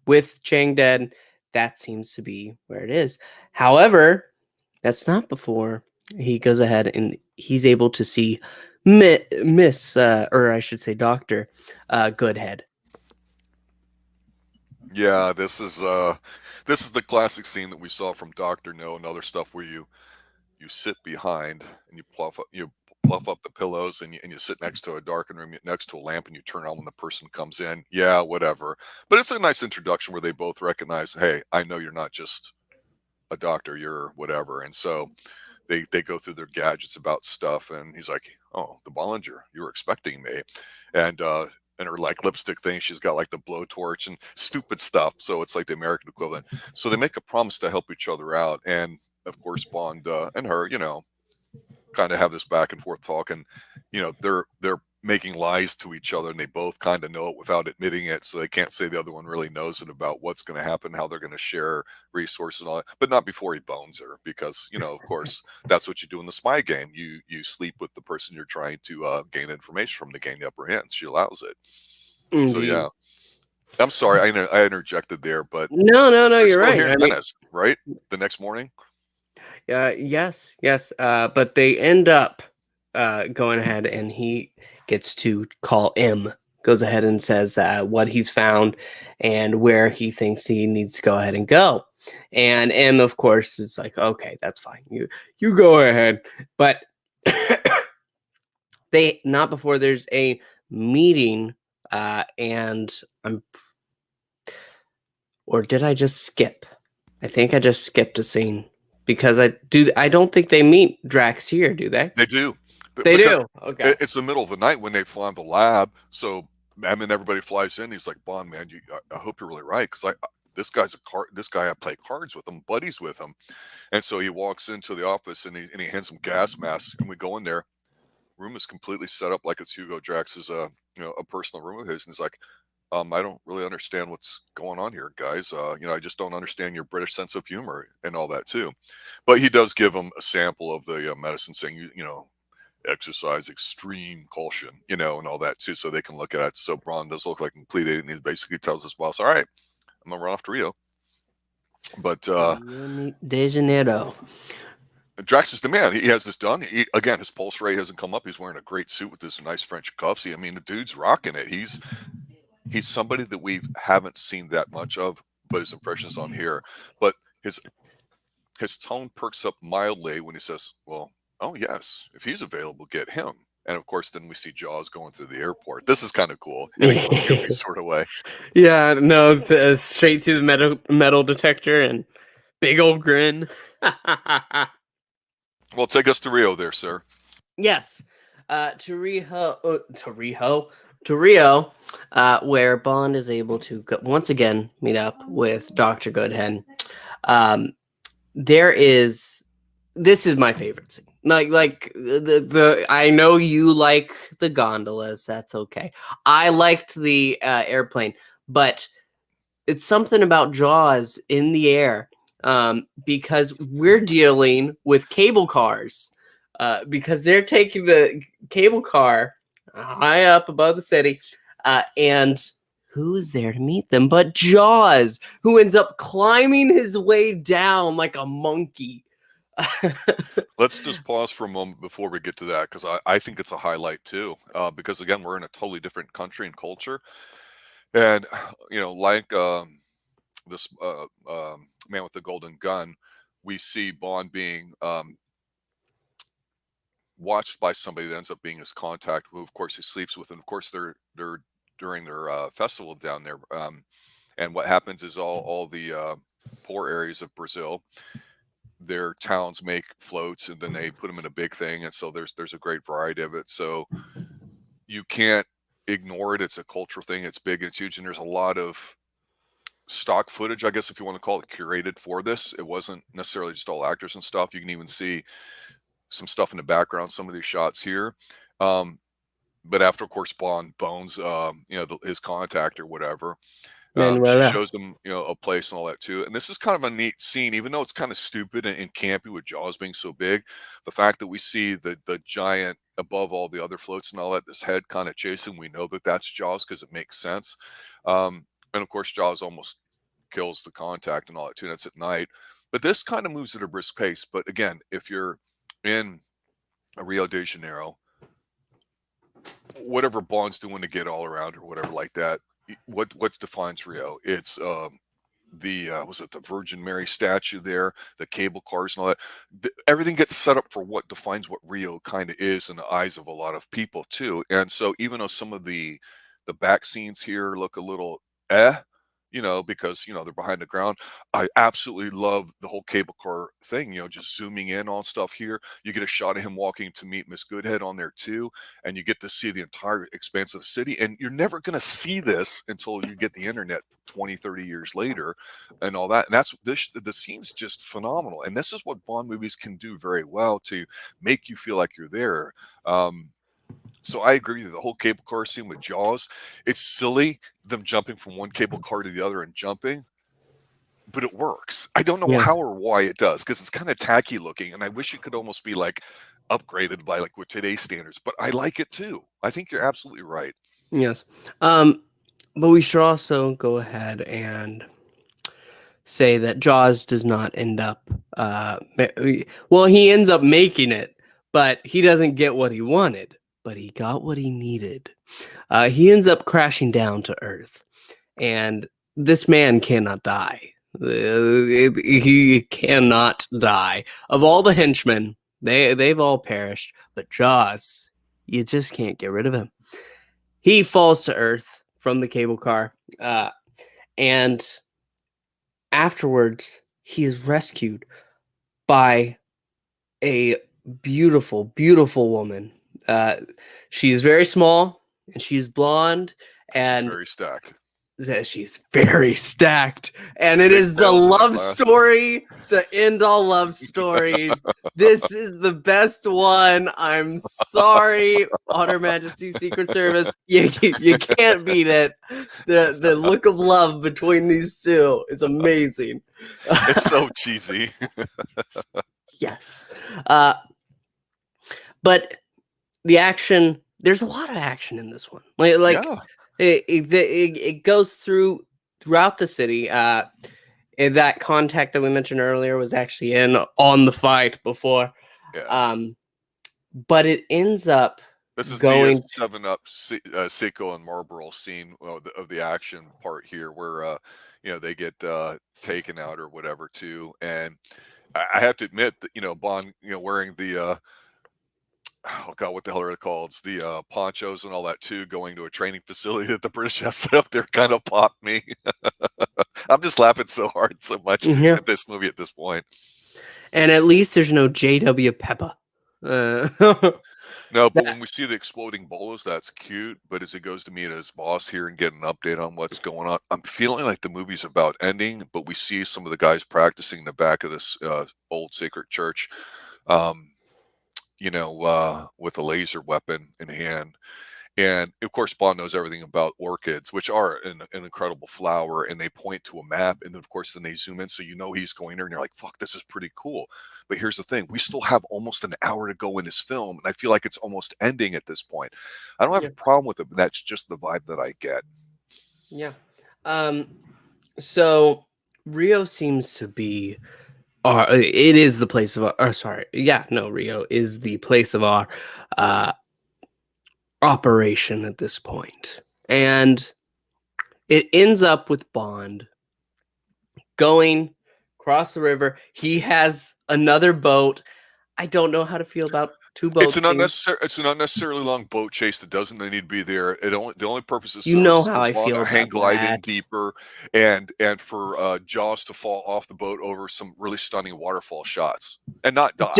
with Chang dead, that seems to be where it is. However, that's not before he goes ahead and he's able to see Miss, or I should say Dr. Goodhead. Yeah, this is the classic scene that we saw from Doctor No and other stuff where you sit behind and you pluff up the pillows and you sit next to a darkened room next to a lamp and you turn on when the person comes in. Yeah, whatever. But it's a nice introduction where they both recognize, hey, I know you're not just a doctor, you're whatever. And so they go through their gadgets about stuff, and he's like, oh, the Bollinger, you were expecting me. And her like lipstick thing, she's got like the blowtorch and stupid stuff. So it's like the American equivalent. So they make a promise to help each other out. And of course, Bond and her, kind of have this back and forth talk, and they're making lies to each other, and they both kind of know it without admitting it, so they can't say the other one really knows it about what's going to happen, how they're going to share resources and all that, but not before he bones her, because of course that's what you do in the spy game. You sleep with the person you're trying to gain information from to gain the upper hand. She allows it. So Indeed. yeah, I'm sorry I interjected there, but No, they're you're still right. here in Venice, right? The next morning. Yes. But they end up going ahead, and he gets to call M. Goes ahead and says what he's found and where he thinks he needs to go ahead and go. And M, of course, is like, okay, that's fine. You go ahead. But they not before there's a meeting, and or did I just skip? I think I just skipped a scene. Because I don't think they meet Drax here, do they? They do. They Because do. Okay. it's the middle of the night when they fly in the lab. So, and then everybody flies in. He's like, Bond, man, I hope you're really right. Because this guy I play cards with him, buddies with him. And so he walks into the office and he hands him gas masks. And we go in there. Room is completely set up like it's Hugo Drax's, a personal room of his. And he's like, I don't really understand what's going on here, guys. I just don't understand your British sense of humor and all that too. But he does give them a sample of the medicine, saying, exercise extreme caution, and all that too, so they can look at it. So Braun does look like a complete idiot, and he basically tells his boss, "All right, I'm gonna run off to Rio." But Rio de Janeiro. Drax is the man. He has this done. Again, his pulse rate hasn't come up. He's wearing a great suit with this nice French cuffs. I mean, the dude's rocking it. He's somebody that we haven't seen that much of, but his impressions on here. But his tone perks up mildly when he says, "Well, oh yes, if he's available, get him." And of course, then we see Jaws going through the airport. This is kind of cool in a goofy sort of way. Yeah, no, straight to the metal detector and big old grin. Well, take us to Rio there, sir. Yes, to Rio, where Bond is able to once again meet up with Dr. Goodhead. There is this is my favorite scene. Like the I know you like the gondolas. That's okay. I liked the airplane, but it's something about Jaws in the air, because we're dealing with cable cars, because they're taking the cable car high up above the city, and who is there to meet them but Jaws, who ends up climbing his way down like a monkey. Let's just pause for a moment before we get to that, because I think it's a highlight too. Because again, we're in a totally different country and culture, and like this man with the golden gun, we see Bond being watched by somebody that ends up being his contact, who of course he sleeps with, and of course they're during their festival down there. And what happens is all the poor areas of Brazil, their towns make floats and then they put them in a big thing, and so there's a great variety of it. So you can't ignore it. It's a cultural thing. It's big and it's huge, and there's a lot of stock footage, I guess, if you want to call it, curated for this. It wasn't necessarily just all actors and stuff. You can even see some stuff in the background, some of these shots here. But after, of course, Bond bones, his contact or whatever, she Manuela. shows them, a place and all that too. And this is kind of a neat scene, even though it's kind of stupid and campy with Jaws being so big. The fact that we see the giant above all the other floats and all that, this head kind of chasing, we know that that's Jaws because it makes sense. And of course, Jaws almost kills the contact and all that too. And it's at night. But this kind of moves at a brisk pace. But again, if you're in Rio de Janeiro, whatever Bond's doing to get all around or whatever like that, what defines Rio? It's was it the Virgin Mary statue there, the cable cars and all that. Everything gets set up for what defines what Rio kind of is in the eyes of a lot of people too. And so even though some of the back scenes here look a little because they're behind the ground, I absolutely love the whole cable car thing. Just zooming in on stuff here, you get a shot of him walking to meet Miss Goodhead on there too, and you get to see the entire expanse of the city. And you're never going to see this until you get the internet 20-30 years later and all that. And that's the scene's just phenomenal, and this is what Bond movies can do very well, to make you feel like you're there. So I agree with the whole cable car scene with Jaws. It's silly, them jumping from one cable car to the other and jumping, but it works. I don't know Yes. how or why it does, because it's kind of tacky looking, and I wish it could almost be like upgraded by like with today's standards. But I like it too. I think you're absolutely right. Yes. But we should also go ahead and say that Jaws does not end up. He ends up making it, but he doesn't get what he wanted. But he got what he needed. He ends up crashing down to Earth, and this man cannot die. He cannot die. Of all the henchmen, they've all perished, but Jaws, you just can't get rid of him. He falls to Earth from the cable car, and afterwards, he is rescued by a beautiful, beautiful woman. She's very small and she's blonde, and She's very stacked. she's very stacked. And it Big is the tails and love glasses. story to end all love stories. This is the best one. I'm sorry, On Her Majesty's Secret Service. You can't beat it. The look of love between these two is amazing. It's so cheesy. Yes. But the action, there's a lot of action in this one. Like Yeah. it goes throughout the city. And that contact that we mentioned earlier was actually in on the fight before. Yeah. But it ends up This is going the 7-Up Seiko and Marlboro scene of the action part here, where they get taken out or whatever too. And I have to admit that Bond wearing the oh god, what the hell are it called? It's the ponchos and all that too, going to a training facility that the British have set up there, kind of popped me. I'm just laughing so hard, so much yeah. at this movie at this point. And at least there's no J.W. Pepper. No, but when we see the exploding bolos, that's cute. But as he goes to meet his boss here and get an update on what's going on, I'm feeling like the movie's about ending. But we see some of the guys practicing in the back of this old sacred church. um, with a laser weapon in hand. And of course, Bond knows everything about orchids, which are an incredible flower, and they point to a map. And then, of course, then they zoom in, so he's going there, and you're like, fuck, this is pretty cool. But here's the thing, we still have almost an hour to go in this film, and I feel like it's almost ending at this point. I don't have Yeah. a problem with it, but that's just the vibe that I get. Yeah. So Rio seems to be it is the place of Rio is the place of our uh operation at this point. And it ends up with Bond going across the river. He has another boat. I don't know how to feel about two boats. It's an unnecessarily long boat chase that doesn't need to be there. The only purpose it You serves know is how for I Bond feel to hang about glide in that. deeper, and for Jaws to fall off the boat over some really stunning waterfall shots and not die.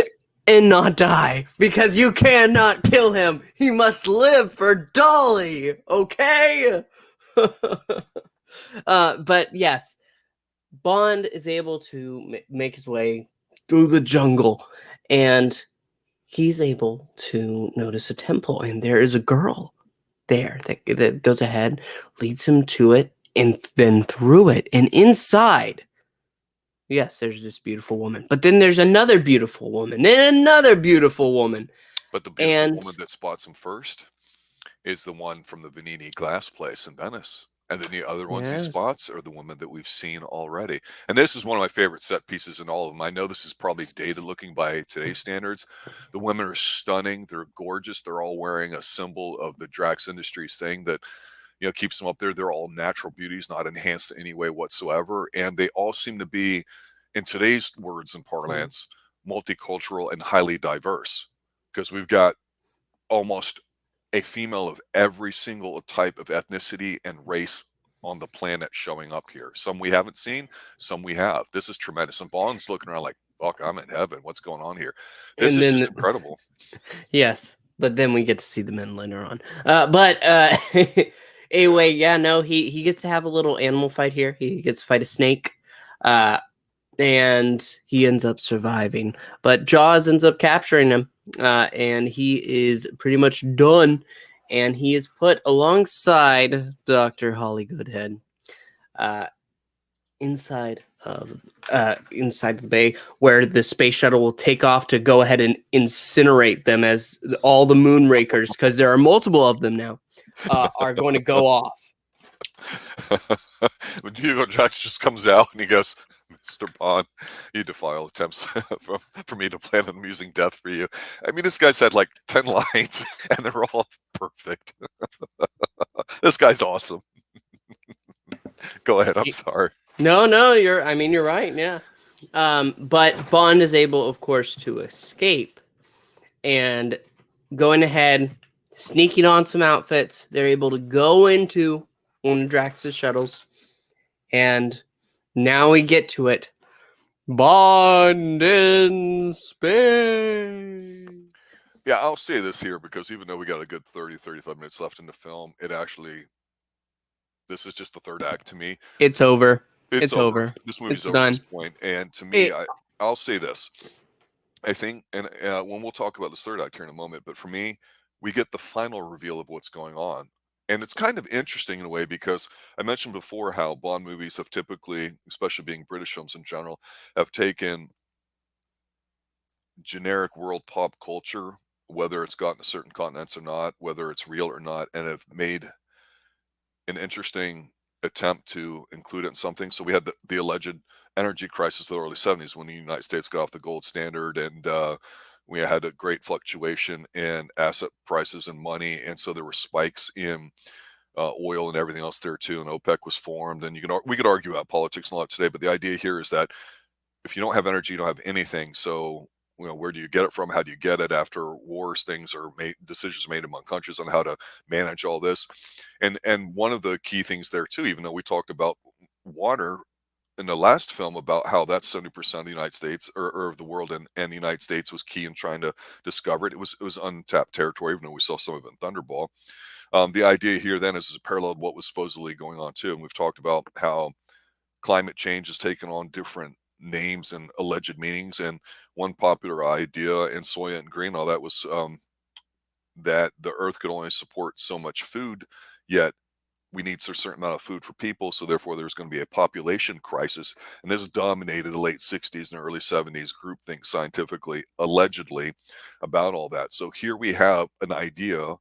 And not die, because you cannot kill him. He must live for Dolly, okay? But yes, Bond is able to make his way through the jungle, and he's able to notice a temple, and there is a girl there that goes ahead, leads him to it, and then through it, and inside. Yes, there's this beautiful woman. But then there's another beautiful woman and another beautiful woman. But the beautiful And woman that spots him first is the one from the Venini glass place in Venice. And then the other ones he yes. spots are the women that we've seen already. And this is one of my favorite set pieces in all of them. I know this is probably dated looking by today's standards. The women are stunning. They're gorgeous. They're all wearing a symbol of the Drax Industries thing that keeps them up there. They're all natural beauties, not enhanced in any way whatsoever. And they all seem to be, in today's words and parlance, multicultural and highly diverse. Because we've got almost a female of every single type of ethnicity and race on the planet showing up here. Some we haven't seen, some we have. This is tremendous. And Bond's looking around like, fuck, I'm in heaven. What's going on here? This And is then just incredible. yes, but then we get to see the men later on. But anyway, yeah, no, he gets to have a little animal fight here. He gets to fight a snake. And he ends up surviving. But Jaws ends up capturing him, and he is pretty much done. And he is put alongside Dr. Holly Goodhead, inside the bay, where the space shuttle will take off to go ahead and incinerate them, as all the Moonrakers, because there are multiple of them now, are going to go off. When Hugo Drax just comes out and he goes, Mr. Bond, you defy all attempts for me to plan an amusing death for you. I mean, this guy's had like 10 lines and they're all perfect. This guy's awesome. Go ahead. I'm sorry. No, you're right. Yeah. But Bond is able, of course, to escape, and going ahead, sneaking on some outfits. They're able to go into one of Drax's shuttles, and now we get to it. Bond in space. Yeah, I'll say this here, because even though we got a good 35 minutes left in the film, this is just the third act to me. It's over. It's over. This movie's over at this point. And to me, I'll say this. I think, and when we'll talk about this third act here in a moment, but for me, we get the final reveal of what's going on. And it's kind of interesting in a way, because I mentioned before how Bond movies have typically, especially being British films in general, have taken generic world pop culture, whether it's gotten to certain continents or not, whether it's real or not, and have made an interesting attempt to include it in something. So we had the alleged energy crisis of the early 70s, when the United States got off the gold standard, and we had a great fluctuation in asset prices and money, and so there were spikes in oil and everything else there too, and OPEC was formed. And we could argue about politics and all that today, but the idea here is that if you don't have energy, you don't have anything. So where do you get it from? How do you get it? After wars, decisions made among countries on how to manage all this. And one of the key things there too, even though we talked about water in the last film, about how that's 70% of the United States, or of the world, and the United States was key in trying to discover it. It was untapped territory, even though we saw some of it in Thunderball. The idea here then is a parallel to what was supposedly going on too. And we've talked about how climate change has taken on different names and alleged meanings. And one popular idea in Soya and Green, all that was that the Earth could only support so much food, yet we need a certain amount of food for people, so therefore there's going to be a population crisis. And this dominated the late 60s and early 70s groupthink scientifically, allegedly, about all that. So here we have an idea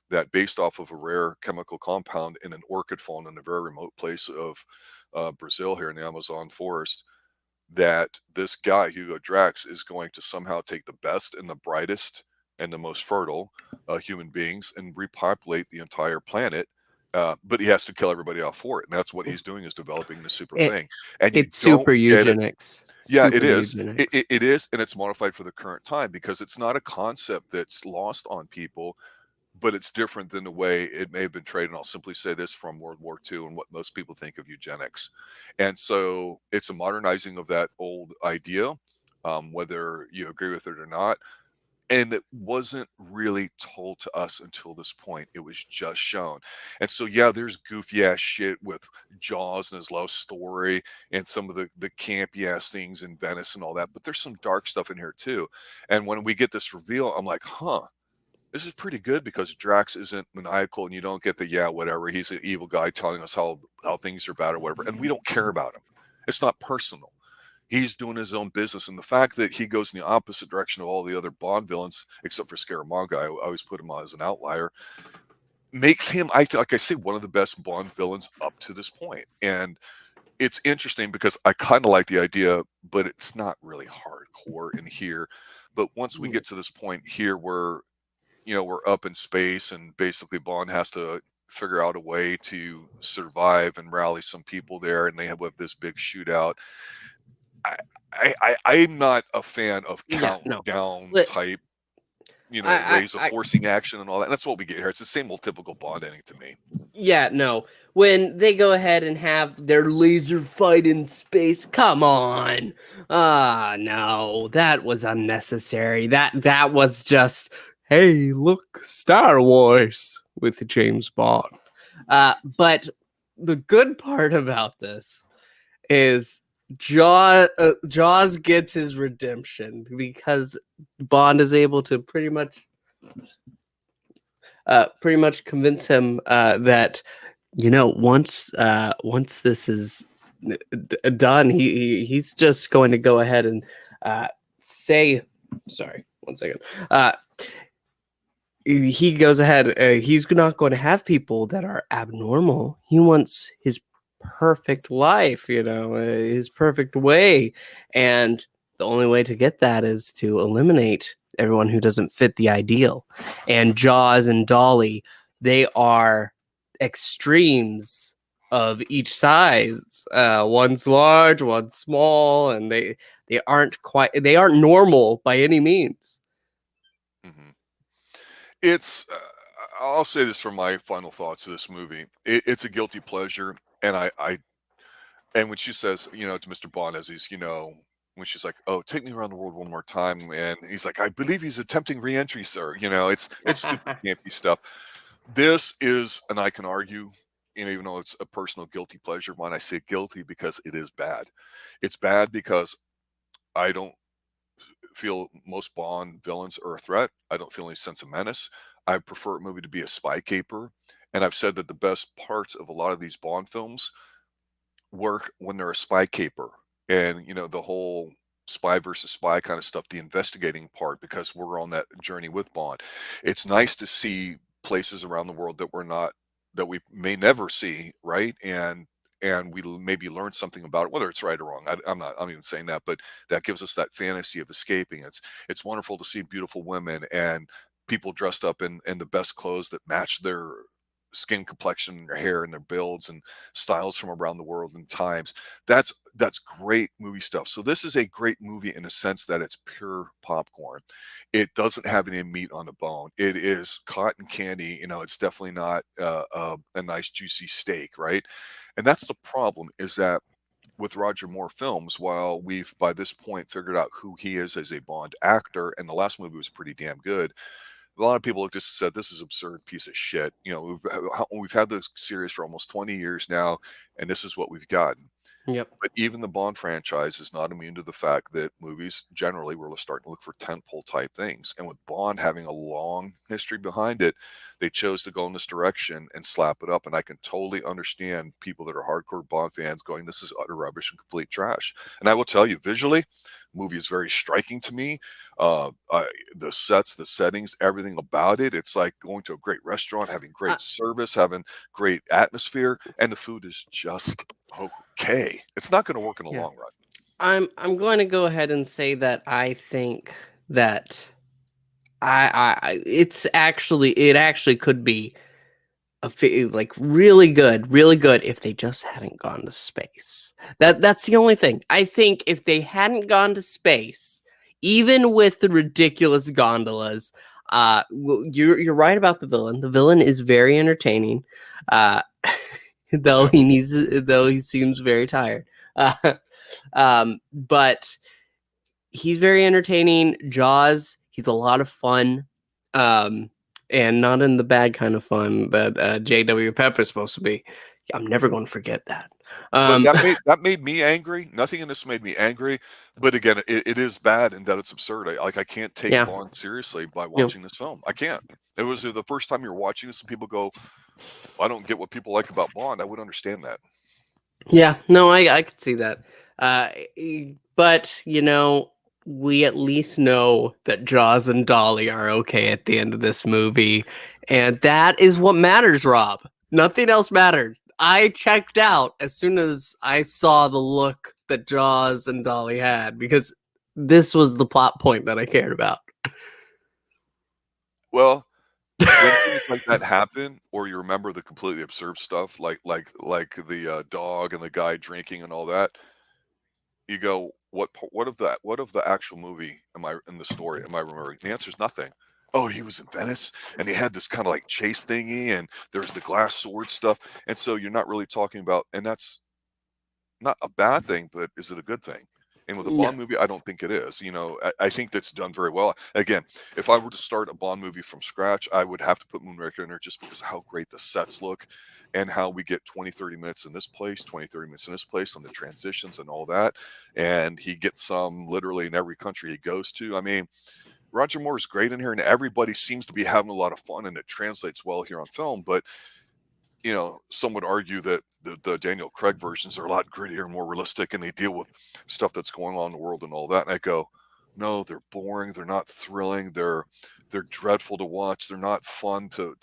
that based off of a rare chemical compound in an orchid fauna in a very remote place of Brazil here in the Amazon forest, that this guy, Hugo Drax, is going to somehow take the best and the brightest and the most fertile human beings and repopulate the entire planet. But he has to kill everybody off for it. And that's what he's doing, is developing the super It, thing. And you it's don't super get it. eugenics. Yeah, Super it is. eugenics. It is. And it's modified for the current time because it's not a concept that's lost on people, but it's different than the way it may have been traded. And I'll simply say this from World War II and what most people think of eugenics. And so it's a modernizing of that old idea, whether you agree with it or not. And it wasn't really told to us until this point. It was just shown. And so, yeah, there's goofy ass shit with Jaws and his love story and some of the campy ass things in Venice and all that. But there's some dark stuff in here too. And when we get this reveal, I'm like, huh, this is pretty good because Drax isn't maniacal and you don't get the, yeah, whatever. He's an evil guy telling us how things are bad or whatever. And we don't care about him. It's not personal. He's doing his own business. And the fact that he goes in the opposite direction of all the other Bond villains, except for Scaramanga, I always put him as an outlier, makes him, like I say, one of the best Bond villains up to this point. And it's interesting because I kind of like the idea, but it's not really hardcore in here. But once we get to this point here where, we're up in space and basically Bond has to figure out a way to survive and rally some people there, and they have this big shootout. I'm not a fan of Yeah, no. countdown Li- type, I, ways of I, forcing action and all that. And that's what we get here. It's the same old typical Bond ending to me. yeah, no. When they go ahead and have their laser fight in space, come on. Ah, no, that was unnecessary. That was just, hey, look, Star Wars with James Bond. But the good part about this is Jaws gets his redemption because Bond is able to pretty much convince him that once this is done, he's just going to go ahead and say, sorry, 1 second. He goes ahead. He's not going to have people that are abnormal. He wants his perfect life, his perfect way, and the only way to get that is to eliminate everyone who doesn't fit the ideal. And Jaws and Dolly, they are extremes of each size. One's large, one's small, and they aren't normal by any means. Mm-hmm. It's, I'll say this from my final thoughts of this movie. It's a guilty pleasure. And and when she says, to Mr. Bond, as he's, when she's like, "Oh, take me around the world one more time," and he's like, "I believe he's attempting re-entry, sir." It's stupid, campy stuff. This is, and I can argue, even though it's a personal guilty pleasure of mine, I say guilty because it is bad. It's bad because I don't feel most Bond villains are a threat. I don't feel any sense of menace. I prefer a movie to be a spy caper. And I've said that the best parts of a lot of these Bond films work when they're a spy caper. And, the whole spy versus spy kind of stuff, the investigating part, because we're on that journey with Bond. It's nice to see places around the world that we may never see, right? And we maybe learn something about it, whether it's right or wrong. I'm even saying that, but that gives us that fantasy of escaping. It's wonderful to see beautiful women and people dressed up in the best clothes that match their skin complexion and their hair and their builds and styles from around the world and times. That's great movie stuff. So this is a great movie in a sense that it's pure popcorn. It doesn't have any meat on the bone. It is cotton candy. It's definitely not a nice juicy steak, right? And that's the problem, is that with Roger Moore films, while we've by this point figured out who he is as a Bond actor, and the last movie was pretty damn good, a lot of people have just said this is absurd piece of shit. We've had this series for almost 20 years now, and this is what we've gotten. Yep. But even the Bond franchise is not immune to the fact that movies generally were starting to look for tentpole type things. And with Bond having a long history behind it, they chose to go in this direction and slap it up. And I can totally understand people that are hardcore Bond fans going, this is utter rubbish and complete trash. And I will tell you, visually, the movie is very striking to me. The sets, the settings, everything about it. It's like going to a great restaurant, having great service, having great atmosphere, and the food is just okay. It's not going to work in the Yeah. long run. I'm going to go ahead and say that I think that it actually could be like really good if they just hadn't gone to space. That's the only thing. I think if they hadn't gone to space, even with the ridiculous gondolas, you're right about the villain. The villain is very entertaining, uh, though he seems very tired. But he's very entertaining. Jaws, he's a lot of fun. And not in the bad kind of fun that J.W. Pepper's supposed to be. I'm never going to forget that. That made me angry. Nothing in this made me angry, but again, it is bad in that it's absurd. I can't take Yeah. Bond seriously by watching this film. I can't. It was the first time you're watching this, and people go, "I don't get what people like about Bond." I would understand that. Yeah, no, I could see that. But we at least know that Jaws and Dolly are okay at the end of this movie, and that is what matters, Rob. Nothing else matters. I checked out as soon as I saw the look that Jaws and Dolly had, because this was the plot point that I cared about. Well, when things like that happen, or you remember the completely absurd stuff, like the dog and the guy drinking and all that, you go, what of the actual movie am I in the story am I remembering? The answer is nothing. Oh, he was in Venice and he had this kind of like chase thingy and there's the glass sword stuff. And so you're not really talking about, and that's not a bad thing, but is it a good thing? And with a No. Bond movie, I don't think it is. I think that's done very well. Again, if I were to start a Bond movie from scratch, I would have to put Moonraker in there just because of how great the sets look and how we get 20, 30 minutes in this place, 20, 30 minutes in this place, and the transitions and all that. And he gets some literally in every country he goes to. I mean, Roger Moore is great in here, and everybody seems to be having a lot of fun, and it translates well here on film. But some would argue that the Daniel Craig versions are a lot grittier and more realistic, and they deal with stuff that's going on in the world and all that. And I go, no, they're boring. They're not thrilling. They're dreadful to watch. They're not fun to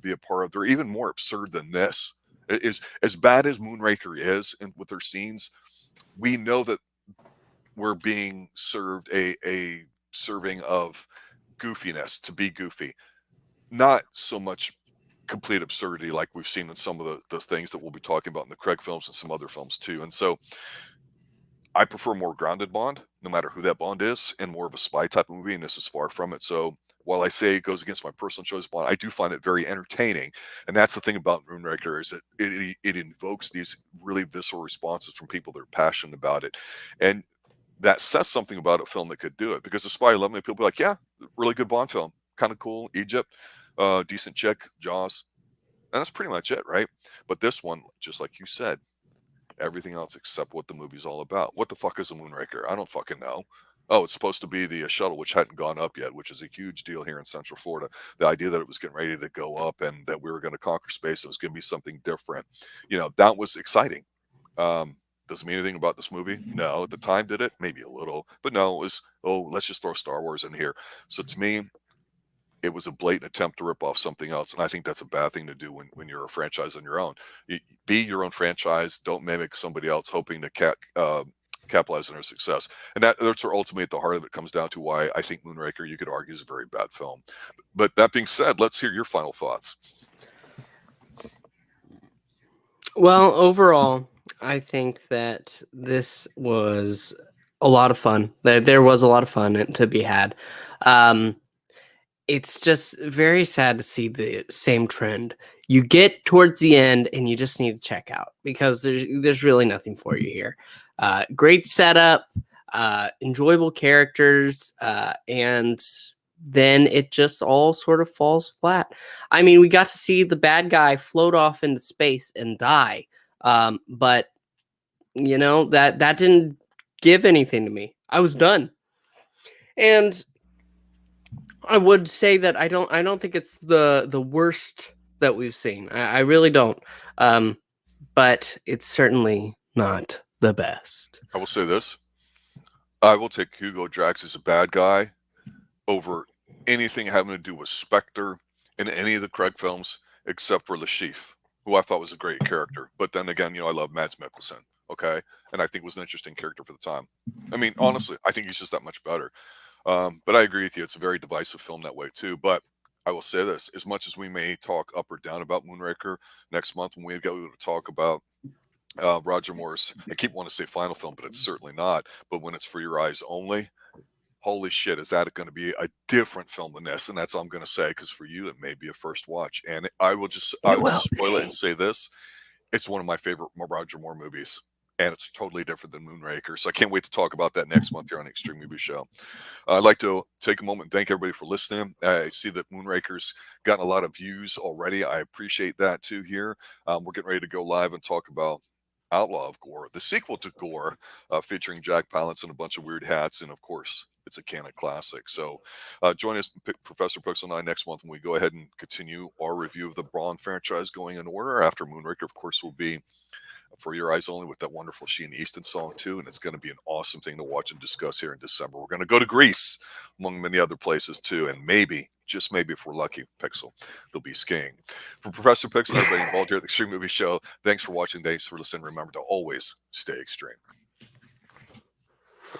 be a part of. They're even more absurd than this. It is as bad as Moonraker is, and with their scenes, we know that we're being served a serving of goofiness to be goofy, not so much complete absurdity like we've seen in some of the things that we'll be talking about in the Craig films and some other films too. And so I prefer more grounded Bond, no matter who that Bond is, and more of a spy type of movie, and this is far from it. So while I say it goes against my personal choice of Bond, I do find it very entertaining. And that's the thing about Moonraker is that it invokes these really visceral responses from people that are passionate about it. And that says something about a film that could do it, because the Spy 11, people be like, yeah, really good Bond film, kind of cool, Egypt, decent chick, Jaws, and that's pretty much it, right? But this one, just like you said, everything else except what the movie's all about. What the fuck is a Moonraker? I don't fucking know. Oh, it's supposed to be the shuttle, which hadn't gone up yet, which is a huge deal here in Central Florida. The idea that it was getting ready to go up and that we were going to conquer space, it was going to be something different. That was exciting. Doesn't mean anything about this movie. No, at the time, did it? Maybe a little, but no, it was, let's just throw Star Wars in here. So to me, it was a blatant attempt to rip off something else. And I think that's a bad thing to do when you're a franchise on your own. Be your own franchise. Don't mimic somebody else hoping to capitalize on their success. And that's where ultimately at the heart of it comes down to why I think Moonraker, you could argue, is a very bad film. But that being said, let's hear your final thoughts. Well, overall, I think that this was a lot of fun. There was a lot of fun to be had. It's just very sad to see the same trend. You get towards the end and you just need to check out because there's really nothing for you here. Great setup, enjoyable characters, and then it just all sort of falls flat. I mean, we got to see the bad guy float off into space and die, but you know, that didn't give anything to me. I was done. And I would say that I don't think it's the worst that we've seen. I really don't. But it's certainly not the best. I will say this. I will take Hugo Drax as a bad guy over anything having to do with Spectre in any of the Craig films except for Le Chiffre, who I thought was a great character. But then again, I love Mads Mikkelsen, okay? And I think was an interesting character for the time. I mean, honestly, I think he's just that much better. But I agree with you. It's a very divisive film that way too. But I will say this, as much as we may talk up or down about Moonraker next month when we go to talk about Roger Moore's, I keep wanting to say final film, but it's certainly not. But when it's For Your Eyes Only, holy shit, is that going to be a different film than this? And that's all I'm going to say, because for you, it may be a first watch. And I will just spoil it and say this. It's one of my favorite Roger Moore movies. And it's totally different than Moonraker. So I can't wait to talk about that next month here on the Xtreme Movie Show. I'd like to take a moment and thank everybody for listening. I see that Moonraker's gotten a lot of views already. I appreciate that too here. We're getting ready to go live and talk about Outlaw of Gore, the sequel to Gore, featuring Jack Palance and a bunch of weird hats. And of course, it's a canon classic. So join us, Professor Pixel and I, next month when we go ahead and continue our review of the Braun franchise going in order. After Moonraker, of course, will be For Your Eyes Only with that wonderful Sheena Easton song too. And it's going to be an awesome thing to watch and discuss here in December. We're going to go to Greece, among many other places too. And maybe, just maybe if we're lucky, Pixel, they'll be skiing. For Professor Pixel, everybody involved here at the Xtreme Movie Show, thanks for watching. Thanks for listening. Remember to always stay extreme.